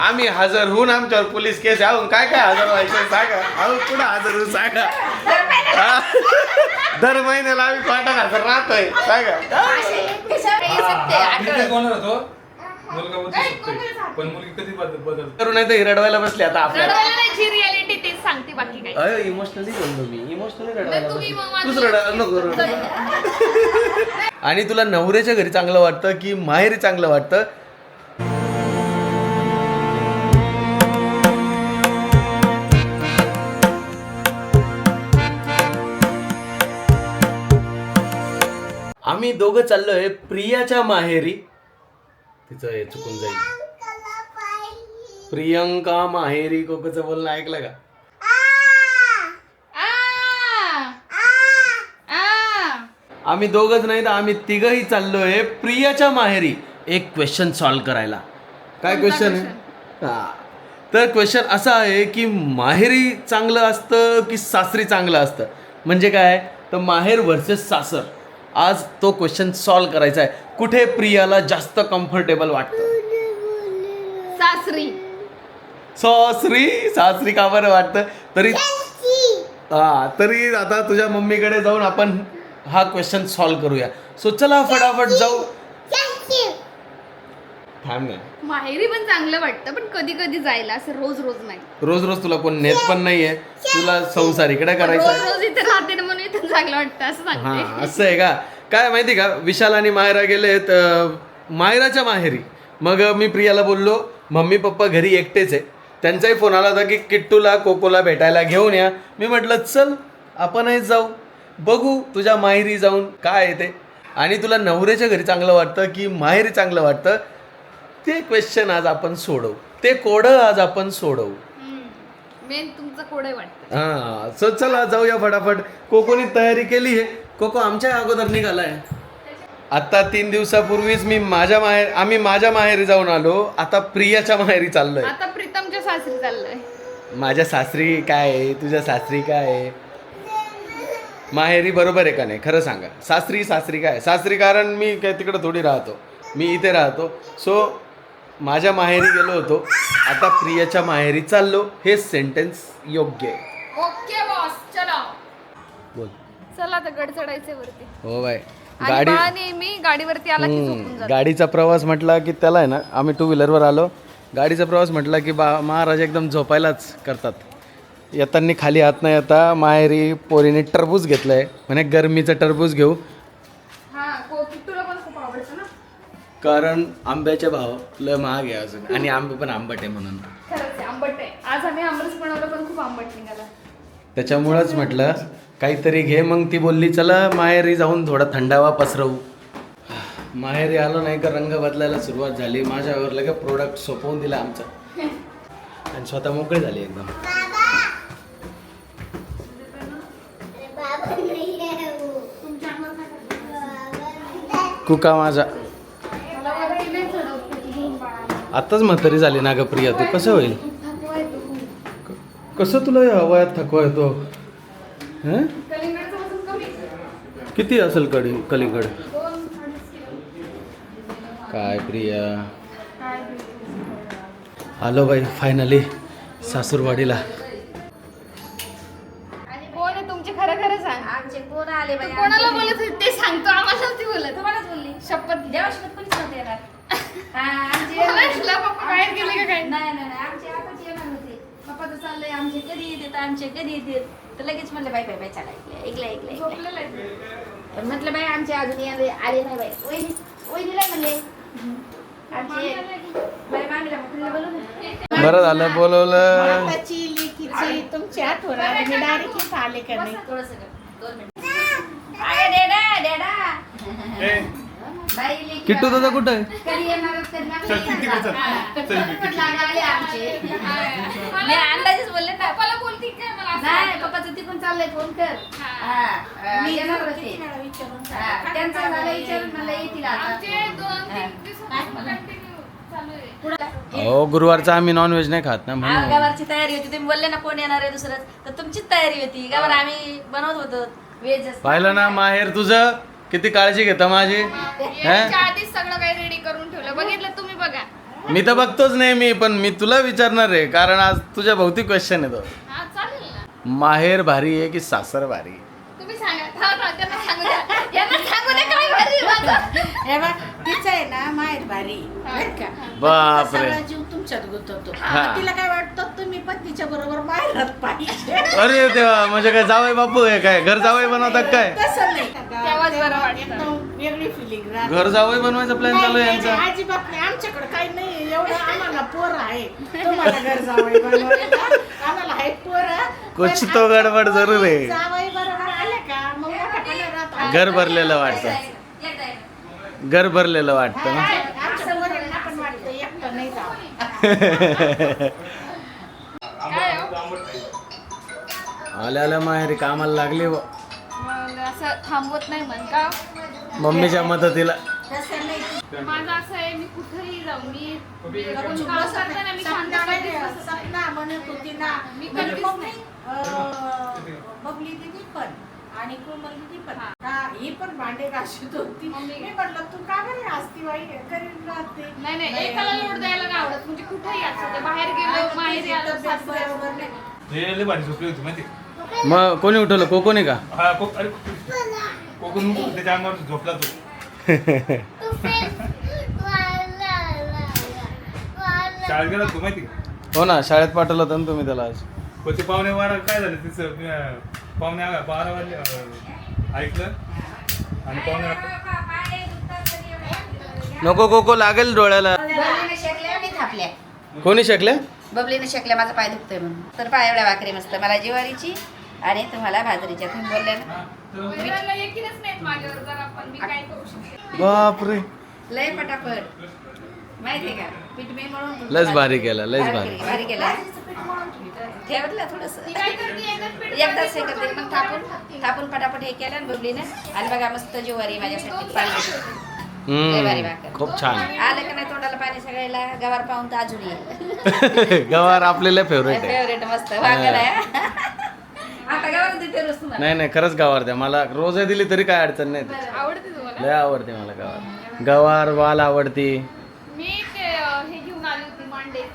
आम्ही हजर होऊन आमच्यावर पोलीस केस आहोत. काय काय हजर व्हायचं सांगा. अहो कुठं हजर होऊन सांगा. दर महिन्याला आम्ही कोर्टात हजर राहतोय सांगा. मुलगा बदलू शकतोय पण मुलगी कधी बदल करू नाही तर रडवायला बसले आता आपल्याला. जी रियालिटी तेच सांगते बाकी काय. अयो इमोशनली बोललो मी. इमोशनली रडवायला तुम्ही मग बसले. तूच रडायला नको रडू. आणि तुला नवऱ्याच्या घरी चांगलं वाटतं की माहेरी चांगलं वाटतं? आम्ही दोघं चाललोय प्रियाच्या माहेरी. तिचं हे चुकून जाईल. प्रियंका माहेरी. कोकोचं बोलणं ऐकलं का? आम्ही दोघंच नाही तर आम्ही तिघही चाललोय प्रियाच्या माहेरी एक क्वेश्चन सॉल्व्ह करायला. काय क्वेश्चन आहे? हा तर क्वेश्चन असा आहे की माहेरी चांगलं असतं की सासरी चांगलं असतं. म्हणजे काय तर माहेर वर्सेस सासर. आज तो क्वेश्चन सॉल्व्ह करायचा आहे. कुठे प्रियाला जास्त कम्फर्टेबल वाटतं? सासरी. सासरी का बरं वाटतं? तरी आता तुझ्या मम्मीकडे जाऊन आपण हा क्वेश्चन सॉल्व्ह करूया. सो चला फटाफट जाऊ. थांब ना. माहेरी पण चांगलं वाटतं पण कधी कधी जायला असं रोज रोज नाही. रोज रोज तुला कोण नेत पण नाहीये. तुला संसार इकडे करायचा. रोज रोज इथे राहते ना म्हणून इथं चांगलं वाटतं असं हा सांगते. असं आहे का? काय माहिती का विशाल आणि मायरा गेलेत मायराच्या माहेरी. मग मी प्रियाला बोललो मम्मी पप्पा घरी एकटेच आहे. त्यांचाही फोन आला होता की किट्टूला कोकोला भेटायला घेऊन या. मी म्हटलं चल आपणही जाऊ. बघू तुझ्या माहेरी जाऊन काय आहे ते. आणि तुला नवऱ्याच्या घरी चांगलं वाटतं की माहेरी चांगलं वाटतं ते क्वेश्चन आज आपण सोडवू. ते कोडं आज आपण सोडवू. मेन तुमचं कोडे वाटतं. हां सो चला जाऊया फटाफट. कोकोनी तयारी केली आहे. कोको आमच्या अगोदर निघालाय. आता 3 दिवसापूर्वीच आम्ही माझ्या माहेरी जाऊन आलो. आता प्रियाच्या माहेरी चाललोय. आता प्रीतमच्या सासरी चाललोय. माझ्या सासरी काय आहे? तुझ्या सासरी काय आहे? माहेरी बरोबर आहे का नाही खरं सांगा. सासरी काय? सासरी कारण मी काय तिकडं थोडी राहतो. मी इथे राहतो. सो माझ्या माहेरी गेलो होतो. आता प्रियाच्या माहेरी चाललो. हे सेंटेन्स योग्य आहे. ओके बॉस चला. बोल. चला आता गड चढायचे वरती. हो बाय. गाडी नेहमी गाडीवरती आला की झोपून जातो. गाडीचा प्रवास म्हटला की त्याला आहे ना आम्ही 2 व्हीलरवर आलो. गाडीचा प्रवास म्हटला की महाराज एकदम झोपायलाच करतात. येताना खाली हात नाही येता माहेरी पोरीने टरबूज घेतलंय म्हणे गरमीचं टरबूज घेऊ. हा किट्टूला पण खूप आवडतं ना. कारण आंब्याचे भाव लय महाग आहे अजून आणि आंबे पण आंबट आहे म्हणून. खरंच आहे, आंबट आहे. आज आम्ही आमरस बनवलं पण खूप आंबट निघाला. त्याच्यामुळंच म्हटलं काहीतरी घे. मग ती बोलली चला माहेरी जाऊन थोडा थंडावा पसरवू. माहेरी आलो नाही का रंग बदलायला सुरुवात झाली. माझ्यावर लगेच प्रोडक्ट सोपवून दिला आमचं आणि स्वतः मोकळे झाले एकदम. कुका माझा आत्ताच म्हातारी झाली ना ग प्रिया. तू कसं होईल? कसं तुला या वयात थकवा येतो? हं? किती असेल कलिंगड? काय प्रिया आलो बाई फायनली सासूरवाडीला. आणि कोण आहे तुमचे खरं खरं सांग. आमचे कोण आले बाई? कोणाला बोलत होती ते सांगतो. आम्हाला नव्हती बोलत. तुम्हालाच बोलली. शपथ देवा शपथ कोणीच नव्हते येणार. हा, आमचे मला वाटलं पप्पा बाहेर गेले का काय. नाही आमचे आताच येणार होते. पप्पाचं चाललंय आमचे कधी येतात आमचे कधी येतात. तर लगेच म्हणलं बाई बाई चला ऐकलं झोपलेलं आहे. पण म्हटलं बाई आमचे अजून आले नाही बाई. वहिनीला म्हणले आमचे बाई मामीला म्हटलं बोलू ना. बरं झालं बोलवलं. लेकीची तुमची आठवण आली. मी डायरेक्ट आले का नाही. थोडंसं 2 मिनिट. अरे डेडा बाई लेकी किट्टू दादा कुठं आहे? कधी येणार आले आमचे. मी अंदाजच बोलले ना. पप्पाला बोलती काय मला असं नाही वाटलं. पप्पाचं तिकडून चाललंय फोन कर. मी येणार होते. त्यांचं झालं विचारून मला येतील आता. आमचे 2-3 दिवसापासून कंटिन्यू चालू आहे. हो गुरुवारचा आम्ही नॉनव्हेज नाही खात ना म्हणून. गावाची तयारी होती. तुम्ही बोलले ना कोण येणार आहे दुसरंच तर तुमचीच तयारी होती. गावाला आम्ही बनवत होतो व्हेज. पाहिलं ना माहेर तुझं किती काळजी घेता माझी. याच्या आधीच सगळं काही रेडी करून ठेवलं. बघितलं तुम्ही बघा. मी तर बघतोच नाही मी, पण मी तुला विचारणार आहे कारण आज तुझ्या भौतिक क्वेश्चन आहे तो. हा चालेल ना. माहेर भारी आहे की सासर भारी? तुम्ही सांगा. हा ना, त्यांना सांगू द्या. यांना सांगू द्या काय भारी आहे माझं. हे बघ तिचं आहे ना माहेर भारी बरं का. बापरे. सगळा जीव तुमच्यात गुंतवतो. हा. तिला काय वाटतं तुम्ही पण तिच्या बरोबर माहेरात पाहिजे. अरे देवा, म्हणजे काय जावई बापू आहे काय? घर जावई बनवतात काय? तसं नाही. तेव्हाच बरं वाटतं. एकदम वेगळी फिलिंग राहते. घर जावई बनवायचा प्लॅन चालू आहे यांचा. नाही, अजिबात नाही. आमच्याकडे काही नाही एवढं. आम्हाला पोर आहे. तुम्हाला घर जावई बनवायला आम्हाला आहे पोर. कुछ तो गडबड जरूर आहे. जावई बरोबर आले का मग मोठ्यापणे राहतात. घर भरलेलं वाटतं. घर भरलेलं वाटतं ना. आमच्या पोरांना पण वाटतं एकटं नाही जावं. काय हो? आल्या आल्या माहेरी कामाला लागली व. मग असं थांबवत नाही म्हण का. मम्मीच्या मदतीला. तसं नाही. माझं असं आहे मी कुठेही जाऊ मी काम करताना मी शांत पाहिजे सपना म्हणत होती ना. मी म्हणजे कधीच मग नाही. बबली दिदी पण आणि कोमल दिदी पण हा ही पण भांडे घासत होती. मी म्हटलं तू का बरी असती बाई करीन राहते. नाही नाही एकाला लोड द्यायला नाही आवडत म्हणजे कुठेही असं ते बाहेर गेलो माहेरी आलो सासरी आलो. बरोबर नाही. हे लय भारी झोपली होती माहिती. मग कोणी उठवलं? कोकोने का? हा अरे कोकण त्याच्या अंगावर झोपला तो. शाळेत गेला तू माहिती का? हो ना, शाळेत पाठवलं होतं ना तुम्ही त्याला आज. पण ते पावणे 12 काय झालं तिचं पावणे 12 वाजले ऐकलं आणि पावणे 8 नको कोको लागेल डोळ्याला. बबलीने शेकल्या मी थापल्या. कोणी शकले? बबलीने शेकल्या माझा पाय दुखतोय म्हणून. तर पाय एवढ्या भाकरी मस्त मला ज्वारीची आणि तुम्हाला बाजरीच्या. तुम्ही बोलले ना मुलांना यकीनच नाहीत माझ्यावर जरा पण मी काय करू शकते. बापरे, लय पटापट माहितीये का पीठ मी म्हणून लयच भारी केला, लयच भारी. भारी केला. ठेवलं थोडस ती काय करते एकच पीठ एकदाच हे करते मग थापून पटापट हे केलं ना बबलीनं. आणि बघा मस्त ज्वारी माझ्यासाठी पाणी. लय भारी भाकर. खूप छान. आलं का नाही तोंडाला पाणी सगळ्याला. गवार पाहून तर अजून येईल. गवार आपल्याला फेवरेट आहे. फेवरेट मस्त भाकर आहे. आता गवार देते रोज तुम्हाला. नाही नाही, खरंच गवार द्या मला. रोज दिली तरी काय अडचण नाही. आवडते तुम्हाला. लय आवडते मला गवार. गवार वाल आवडती. मी ते हे घेऊन आली होती मांडे.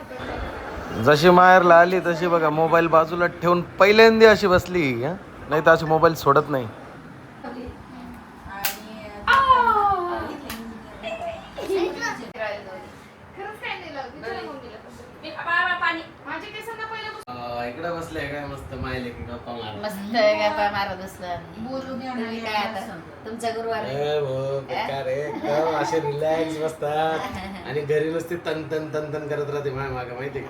जशी माहेरला आली तशी बघा मोबाईल बाजूला ठेवून पहिल्यांदा अशी बसली. नाही तर अशी मोबाईल सोडत नाही. खरंच काय नाही लावत. विचारा मम्मीला तसं. मी बाबा पाणी माझ्या केसांना पहिलं इकडे बसले काय मस्त माहिले की गप्पा मार. मस्त गप्पा मारत बसलं. बोलू द्या तुम्ही काय आता तुमचा गुरुवार असे रिलॅक्स बसतात आणि घरी नुसती तन तन तन तन करत राहते माझ्या मागे माहिती का.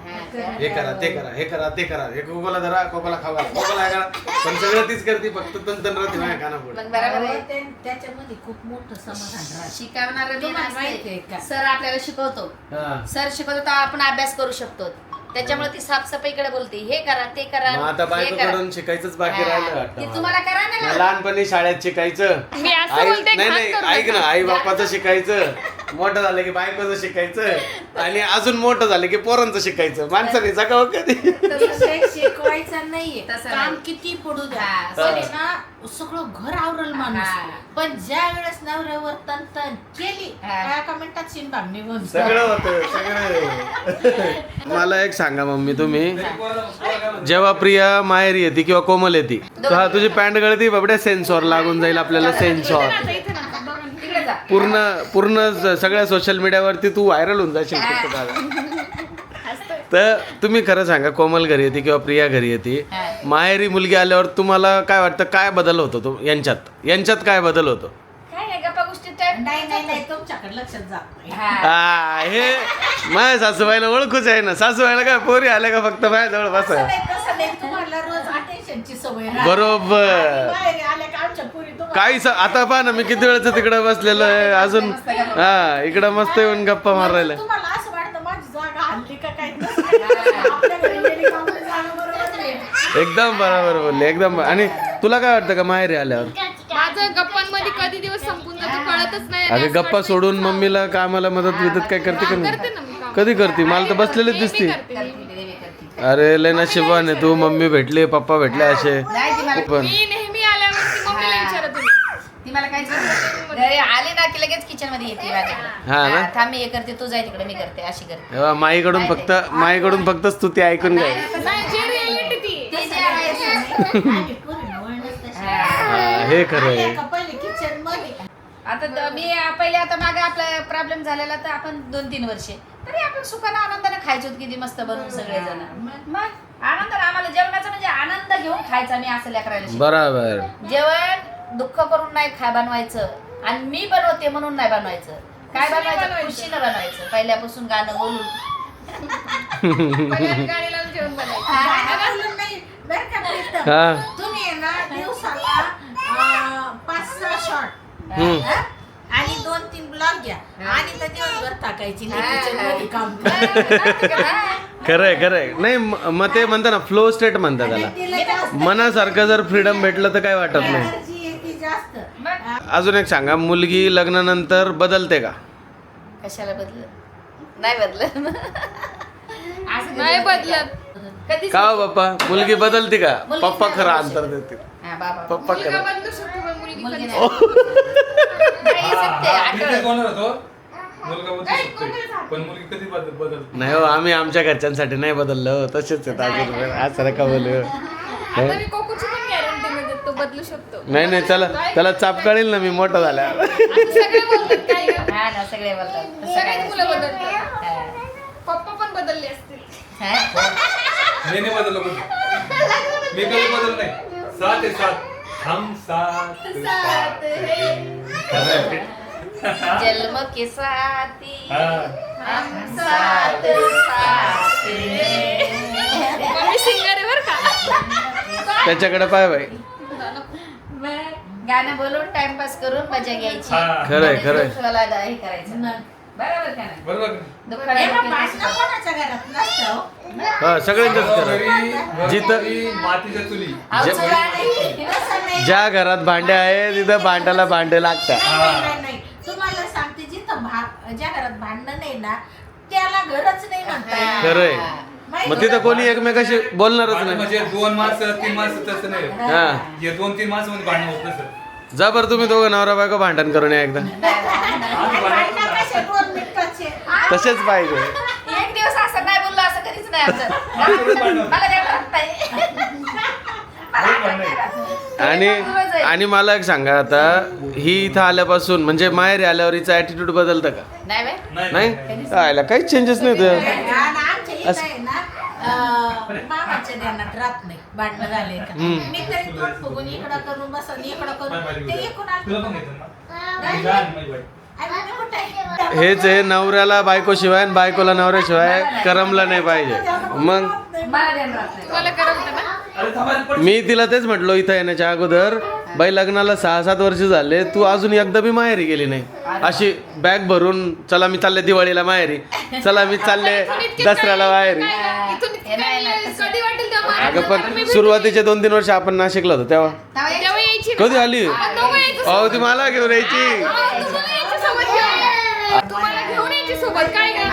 हे करा ते करा हे करा ते करा हे कोकोला धरा कोकोला खावा कोकोला करा. पण सगळं तीच करते फक्त तन तन राहते माझ्या कानापुढे. मग बरोबर आहे. त्याच्यामध्ये खूप मोठं समाधान राहतं. शिकवणार तुम्हाला माहितीये का? सर आपल्याला शिकवतो. हा. सर शिकवतो तर आपण अभ्यास करू शकतो. त्याच्यामुळे ती साफसफाईकडे बोलते. हे करा ते करा मग आता हे करा. बायकोकडून शिकायचंच बाकी राहिलं ती वाटतं मला. तुम्हाला करा ना मला गं. लहानपणी शाळेत शिकायचं. मी असं आई बोलते, नाही घाण नाही करू ऐक ना, नका. आई बापाचं शिकायचं. मोठं झालं की बायकोचं शिकायचं आणि अजून मोठं झालं की पोरांचं शिकायचं. माणसाने जगावं कधी. विषय शिकवायचा नाहीये. तसं काम नाही. किती पडू द्या. हा, पण आहे ना सगळं घर आवरल हा. माणूस. पण ज्या वेळेस नवऱ्यावर तन केली हा. त्या मिनिटात शिनबाग निघून सगळं होतं सगळं. मला एक सांगा मम्मी, तुम्ही जेव्हा प्रिया माहेरी येते किंवा कोमल येते हा तुझी पॅन्ट गळती बाबड्या सेन्सॉर लागून जाईल आपल्याला. सेन्सॉर इथे ना बघा ना. तिकडे जा. पूर्ण पूर्ण सगळ्या सोशल मीडियावरती तू व्हायरल होऊन जाशील. तर तुम्ही खरं सांगा, कोमल घरी येते किंवा प्रिया घरी येते, माहेरी मुलगी आल्यावर तुम्हाला काय वाटतं, काय बदल होतो तो यांच्यात काय बदल होतो? काय नाही गप्पा गोष्टी टाइम. नाही तुमच्याकडे लक्षात जात नाही. हा. हे माझ्या सासूबाईला ओळखूच आहे ना. सासूबाईला काय पोरी आल्या का फक्त माझ्याजवळ बसाय. तसं नाही तुम्हाला रोज अटेन्शनची सवय राहते. बरोबर. बाहेर आल्या का आमच्या पोरी तुम्हाला काही आता पहा ना, मी किती वेळचं तिकडे बसलेलो आहे अजून. हा, इकडं मस्त येऊन गप्पा मारायला. तुम्हाला असं वाटतं माझी जागा हल्ली का काय. तसं नाही. आपल्या घरी गेली का आपली जागा बरोबर आहे. एकदम बरोबर बोलले, एकदम. आणि तुला काय वाटतं का माहेरी आल्यावर? माझं गप्पांमध्ये कधी दिवस संपून जातो कळतच नाही. अरे गप्पा सोडून मम्मीला कामाला मदत विदत काय करते का करते नाही? ना मी काम. कधी करते? मला तर बसलेलीच दिसते. करते. अरे लय नशिबाने तू. मम्मी भेटले, पप्पा भेटले असे नाही ती मला पण. मी नेहमी आल्यावरती मम्मीला विचारत होते. ती मला काहीच घरी आले ना की लगेच किचन मध्ये येते माझ्याकडे. हा ना? थांब मी हे करते, तू जाय तिकडे, मी करते, अशी करते. तेव्हा माईकडून फक्त स्तुती ऐकून घ्या. नाही, जे reality ती. ते जे आहे आम्ही पोरींना वळणच तशी. हे खरं आहे. आम्ही एका पहिले किचन मध्ये आता मी पहिले आता मागे आपला प्रॉब्लेम झालेला तर आपण 2-3 वर्षे तरी आपण सुखाने आनंदाने खायचो किती मस्त बनवून सगळेजण. मग आनंदाने आम्हाला जेवणाचा म्हणजे आनंद घेऊन खायचा. मी असं लेकरायला शिकवलं. बरोबर. जेवण दुःख करून नाही बनवायचं आणि मी बनवते म्हणून नाही बनवायचं. काय बनवायचं? खुशीनं बनवायचं. पहिल्यापासून गाणं बोलून पहिल्या गाणी लावून जेवण बनायचं. गाणं बोलून नाही बरं का प्रीतम? हा. तुम्ही आहे ना दिवसाला 5-6 शॉट आणि 2-3 ब्लॉग घ्या आणि तर दिवसभर टाकायची नाही kitchen मध्ये काम खरंय नाही मग ते म्हणतात ना फ्लो स्टेट म्हणतात त्याला. तिला जास्त मनासारखं जर फ्रीडम भेटलं तर काय वाटत नाही. एनर्जी येते जास्त. अजून एक सांगा, मुलगी लग्नानंतर बदलते का? कशाला बदलत? नाही बदलत. असं नाही बदलत. कधीच का हो बाप्पा, मुलगी बदलते का? मुलगी पप्पा नाही खरं बदलू अंतर शकत. देते. हा, बाबा. पप्पा मुलगा खरं. बदलू शकतो पण मुलगी मुलगी कधी नाही. नाही, सत्य आहे, मी आठवण. तेच बोलणार होतो, मुलगा बदलू शकतोय पण मुलगी कधी बदलते. नाही हो, आम्ही आमच्या घरच्यांसाठी नाही बदललो हो. तसेच आहेत अजून. असं नका बोलू. आता मी कोकोची पण गॅरंटी मी देतो, बदलू शकतो. नाही त्याला चापकाळील ना मी मोठा झाल्या. आता सगळे बोलतात काय गं? हा ना, सगळे बोलतात. तसं काय सगळेच मुलं नसतं. बदलतात. हा. पप्पा पण बदलले असतील. हा? मी नाही बदललो कधी. मी कधी बदल नाही. 7 आहे 7. हम साथ हैं. खरंय. जन्म के साथी हा. हम साथ साथ हैं. मम्मी सिंगर आहे बरं का. त्याच्याकडे पाय बाई. गाणं बोलून टाइमपास करून मजा घ्यायची. हा. खरंय. दुःखाला हे करायचं. बरोबर का नाही? बरोबर. दुःखाला हे दुःख बघ, भांडणं कोणाच्या घरात नसतं हो. हा सगळ्यांचंच करा. घरोघरी जिथं- मातीच्या चुली. आमचं गाणं तसं नाही. ज्या घरात भांडे आहे तिथं भांड्याला भांडे लागतात. नाही. तुम्हाला सांगते जिथं ज्या घरात भांडण नाही ना त्याला घरच नाही म्हणता. खरंय. मग तिथं कोणी एकमेकाशी बोलणारच भांडण नाही. म्हणजे 2 माणसं 3 माणसं तसं नाही. हा हे 2-3 माणसं मध्ये भांडण होत नसतं. जा बरं तुम्ही दोघं नवरा बायको भांडण करून या एकदा. आम्ही भांडण भांडणं कसे 2 मिनिटाचे. तसेच पाहिजे. एक दिवस असं नाही बोललो असं कधीच नाही आमचं. मला काय वाटत नाही. आणि मला एक सांगा, आता ही इथं आल्यापासून म्हणजे माहेरी आल्यावर हिचा ऍटिट्यूड बदलतं का? नाही बाई. नाही आयला काहीच चेंजेस नाही तर. आणि आमच्या इथं आहे ना मामाच्या ध्यानात राहत नाही भांडणं झाले का. मी तरी तोंड फुगून इकडं करून बसन इकडं करून ते इकडून तुला पण आलं. घेतो ना. मी लहान, माझी बाई. आणि मी कुठे आहे? हेच आहे, नवऱ्याला बायकोशिवाय आणि बायकोला नवऱ्याशिवाय करमलं नाही पाहिजे. मग मला ध्यान राहत नाही. तुम्हाला करमतं ना? अरे थांबा, पण मी तिला तेच म्हटलो इथं येण्याच्या अगोदर, बाई लग्नाला 6-7 वर्ष झाले, तू अजून एकदा बी माहेरी गेली नाही. अशी बॅग भरून चला मी चालले दिवाळीला माहेरी, चला मी चालले दसऱ्याला माहेरी. इथून इतक्या कधी वाटेल तेव्हा अगं महाराज पण मी सुरुवातीचे 2-3 वर्ष आपण नाशिकला होतो तेव्हा तेव्हा यायची ना. कधी आली? आपण दोघं यायचं अहो ती मला घेऊन यायची. तुम्हाला यायचं सोबत घेऊन. तुम्हाला घेऊन यायची सोबत काय काय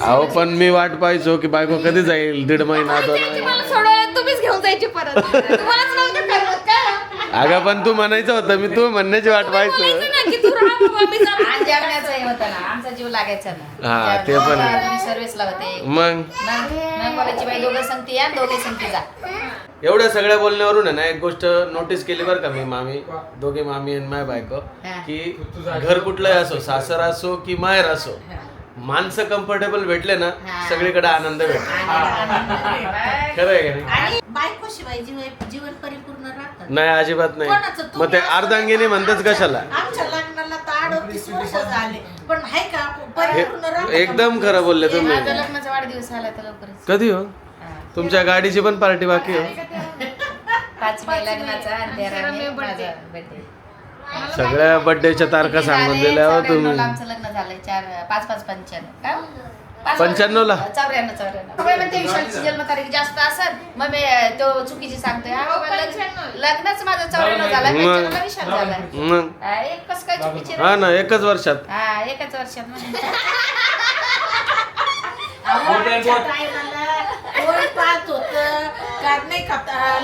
अहो पण मी वाट पाहायचो की बायको कधी जाईल, 1.5 महिना 2 महिना. मला सोडवायला तुम्हीच घेऊन जायचे परत. तुम्हालाच नव्हतं करमत का? अगं पण तू म्हणायचं होतं, मी तू म्हणण्याची वाट बोलायचं पाहायचो. ना की तू राहा बाबा, मी जातो. आणि जेवणाचं हे होतं ना, आमचा जीव लागायचा ना. हा, ते पण आहे. तुम्ही सर्व्हिसला होते. मग मग बोलायची बाई दोघं संगती या, दोघे संगती जा. एवढ्या सगळ्या बोलण्यावरून आहे ना एक गोष्ट नोटीस केली बरं का मी, दोघे मामी आणि माय बायको, की घर कुठलंही असो, सासर असो की माहेर असो, माणसं कम्फर्टेबल भेटले ना सगळीकडे आनंद भेटतो. खरं आहे का नाही? आणि बायकोशिवाय जीवन परिपूर्ण राहतं. नाही अजिबात नाही. कोणाचं तुम्ही मग ते असं अर्धांगिनी म्हणताच कशाला. आमच्या लग्नाला तर 38 वर्ष झाले पण आहे का हे परिपूर्ण राहतं का? एकदम खरं बोलले तुम्ही. माझा लग्नाचा वाढदिवस आला तर लवकरच. कधी हो? तुमच्या गाडीची पण पार्टी बाकी हो. 5 मे लग्नाचा आणि 13 मे माझा birthday. सगळ्या बर्थडेच्या तारखा सांगून दिल्या हो तुम्ही. 94 आमचं लग्न झालंय. 4-5-5-95 का? 95 ला? 94 म्हणते विशालची जन्मतारीख जास्त असेल मग मी तो चुकीची सांगतोय. हा, बाबा, 95. लग्नच माझं 94 झालं, मग. 95 ला विशाल झालाय. मग हा, एक कसं काय चुकीची हा ना, एकच वर्षात. हा, एकाच वर्षात म्हणजे. आमच्या टायमाला कोण पाहत होतं का नाही का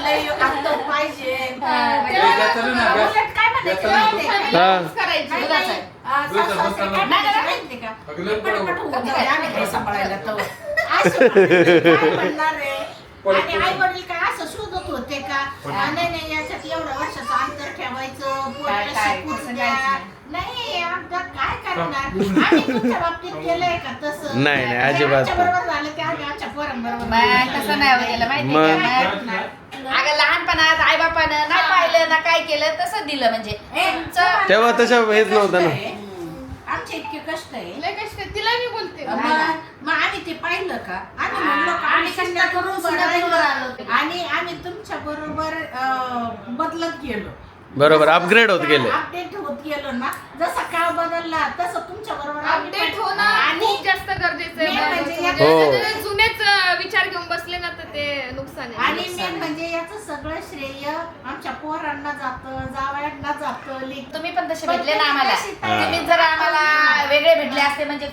लय अंतर पाहिजे. हा, तेव्हा उलट काय म्हणायचे माहिती आहे का? हा करायची. नाही, नाही. दुसरं सासू बसताना. काय नाही, नाही. माहिती का? अगं, लय पटापट बरोबर. होऊन जाऊ दे, आम्ही काय सांभाळायला तवं. असं काय म्हणणार आहे? आणि आई वडील काय असं शोधत होते का नाही नाही याच्यात एवढ्या वर्षाचं अंतर ठेवायचं पोराला काय, शिकूच तसं द्या. काहीच नाही आमचं काय करणार आम्ही तुमच्या बाबतीत केलंय का तसं नाही, नाही, अजिबात आमच्या बरोबर झालं ते आम्ही आमच्या पोरांबरोबर मग तसं नाही होत त्याला माहिती मग- का अगं लहानपणात आई बापानं नाही पाहिलं ना काय केलं तसं दिलं म्हणजे तुमचं तेव्हा तशा हेच नव्हतं ना. आमचे इतके कष्ट आहे लय कष्ट आहे. तिला मी बोलते मग आम्ही ते पाहिलं का आम्ही म्हणलो का आम्ही आम्ही कष्ट कष्ट करून करून सुद्धा बरायला दूर आलो. आणि आम्ही तुमच्या बरोबर बदलत गेलो बरोबर अपग्रेड होत गेले. अपडेट होत गेलो ना जसा काळ बदलला तसं तुमच्या बरोबर अपडेट होणं आणि खूप जास्त गरजेचं main आहे म्हणजे म्हणजे हो. जर जुनेच विचार घेऊन बसले ना तर ते नुकसान आहे आणि मेन म्हणजे याचं सगळं श्रेय आमच्या पोरांना जातं जावयांना जातं लेक- तुम्ही पण तसे भेटले ना आम्हाला हा. तुम्ही जर आम्हाला वेगळे भेटले असते म्हणजे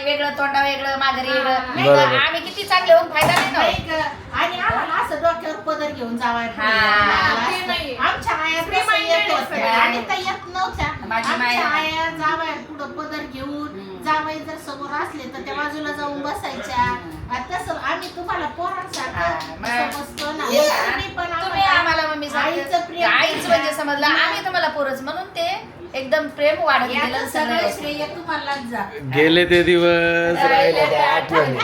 वेगळं तोंडा वेगळं माघारी वेगळं नाही तर बरोबर. आम्ही किती चांगले होऊन फायदा नाही ना नाही ग. आणि आम्हाला असं डोक्यावर पदर घेऊन जावं ते नाही. आमच्या आया Free तसं minded येत आहे होत्या. सगळ्या. आणि त्या येत नव्हत्या माझी आमच्या माय- आया जावया पुढं पदर घेऊन जावई जर समोर असले तर त्या बाजूला जाऊन बसायच्या आणि तसं आम्ही तुम्हाला हा, पोरांसारखं मग- समजतो ना हे- तुम्ही पण तुम्ही आम्हाला मम्मी आईचं सांगते प्रेम आईच म्हणजे समजलं आम्ही तुम्हाला पोरच म्हणून ते एकदम प्रेम वाढत गेलं याचं सगळं सगळं श्रेय तुम्हालाच जा गेले ते दिवस राहिले त्या आठवणी.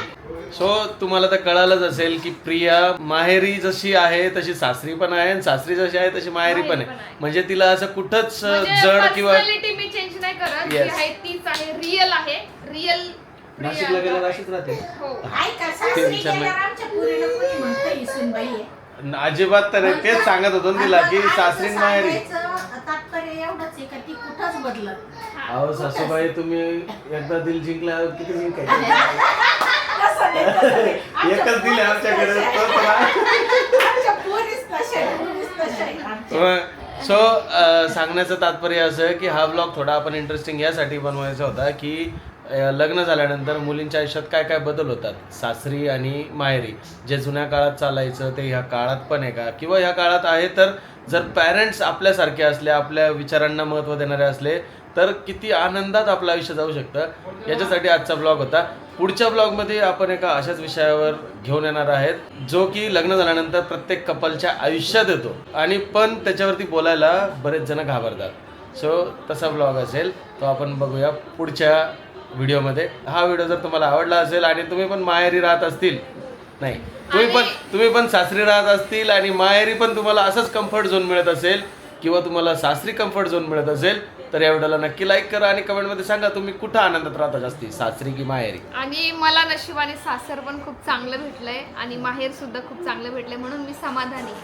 सो तुम्हाला तर कळालंच असेल की प्रिया माहेरी जशी आहे तशी सासरी पण आहे आणि सासरी जशी आहे तशी माहेरी पण आहे. म्हणजे तिला असं कुठंच जड किंवा पर्सनॅलिटी मी चेंज नाही करत जी Yes. आहे तीच आहे रिअल आहे रिअल नाशिकला गेल्यावर अशीच राहते. हो ऐका सासरी विचार नाही. गेल्यावर आमच्या पुरीला कोणी म्हणतं ही सूनबाई आहे अजिबात तर नाही. तेच सांगत होतो ना तिला की आता सासरी आईचं माहेरी. सांगायचं तात्पर्य एवढंच आहे का ती कुठंच बदलत अहो सासूबाई तुम्ही एकदा दिल जिंकला किती जिंकायचं तसं नाही, तसं नाही. आमच्या एकच दिले पोरीच आमच्याकडे तशा आहे. तोच राहा. आमच्या पोरीच तशा आहे, पोरीच तशा आहे आमच्या. सो सांगण्याचं तात्पर्य असं की हा ब्लॉग थोडा आपण इंटरेस्टिंग यासाठी बनवायचा होता की लग्न झाल्यानंतर मुलींच्या आयुष्यात काय काय बदल होतात सासरी आणि माहेरी. जे जुन्या काळात चालायचं ते ह्या काळात पण आहे का किंवा ह्या काळात आहे तर जर पॅरेंट्स आपल्यासारखे असले आपल्या विचारांना महत्त्व देणारे असले तर किती आनंदात आपलं आयुष्य जाऊ शकतं याच्यासाठी आजचा ब्लॉग होता. पुढच्या ब्लॉगमध्ये आपण एका अशाच विषयावर घेऊन येणार आहेत जो की लग्न झाल्यानंतर प्रत्येक कपलच्या आयुष्यात येतो आणि पण त्याच्यावरती बोलायला बरेच जण घाबरतात. सो तसा ब्लॉग असेल तो आपण बघूया पुढच्या व्हिडिओमध्ये. हा व्हिडिओ जर तुम्हाला आवडला असेल आणि तुम्ही पण माहेरी राहत असतील नाही तुम्ही पण सासरी राहत असतील आणि माहेरी पण तुम्हाला असंच कम्फर्ट झोन मिळत असेल किंवा तुम्हाला सासरी कम्फर्ट झोन मिळत असेल तर या व्हिडिओला नक्की लाईक करा आणि कमेंटमध्ये सांगा तुम्ही कुठं आनंदात राहता जास्ती सासरी की माहेरी. आणि मला नशिबाने सासर पण खूप चांगलं भेटलंय आणि माहेर सुद्धा खूप चांगलं भेटलंय म्हणून मी समाधानी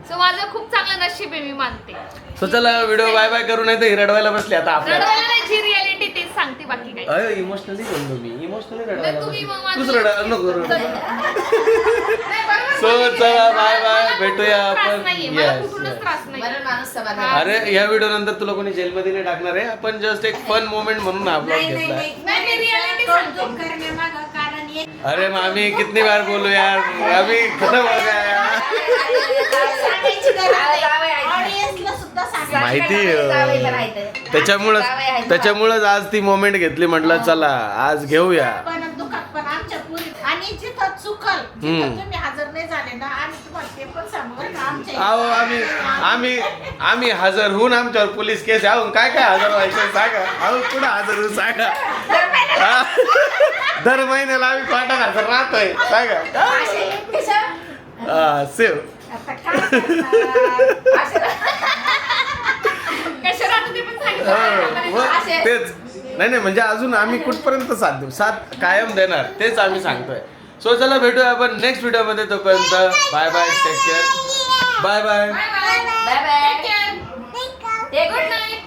सो माझं खूप चांगलं नशीब आहे मी मानते. सो चला व्हिडिओ बाय बाय करू नाही तर रडवायला बसली आता आपल्याला. रडवायला नाही, जी रियालिटी तेच सांगते बाकी काही अयो इमोशनली बोललो मी इमोशनली रडवायला तुम्ही बसली. मग माझं- तूच रडा नको रडू. नाही, बरोबर सो बोलली. चला बाय बाय भेटूया त्रास आपण. नाहीये, मला Yes, कुठूनच yes. त्रास नाही बरं माणूस समाधान अरे या व्हिडिओ नंतर तुला कोणी जेलमध्ये नाही टाकणार आहे. आपण जस्ट एक फन मोमेंट म्हणून हा ब्लॉग नाही, नाही, घेतला. नाही, मी reality कौतुक करण्यामागं कारण एक अरे मामी कितनी बार बोलू यार अभी खत्म हो गया यार. सांगायची गरज नाही. जावई आहे. ऑडियन्सला सुद्धा सांगायची. माहिती आहे. जावई तर आहे. त्याच्यामुळंच आज ती मोमेंट घेतली म्हटलं चला आज घेऊया. पण दुःखात पण आमच्या पुरी आणि जिथं चुकल जिथं तुम्ही हजर नाही झाले ना आम्ही तुम्हाला ते पण सांगू बरं का आमच्या अहो आम्ही हजर होऊन आमच्यावर पोलीस केस आहे. अहो काय काय हजर व्हायचं सांगा. अहो कुठं हजर होऊ सांगा. हा? दर महिन्याला आम्ही क्वार्टर हजर राहतोय सांगा. सेव आता काय करणार? कशा राहतो ते पण सांगितलं तेच नाही म्हणजे अजून आम्ही कुठपर्यंत साथ देऊ साथ कायम देणार तेच आम्ही सांगतोय. सो चला भेटूया आपण नेक्स्ट व्हिडिओमध्ये. तोपर्यंत bye bye take care bye bye. Bye bye good night.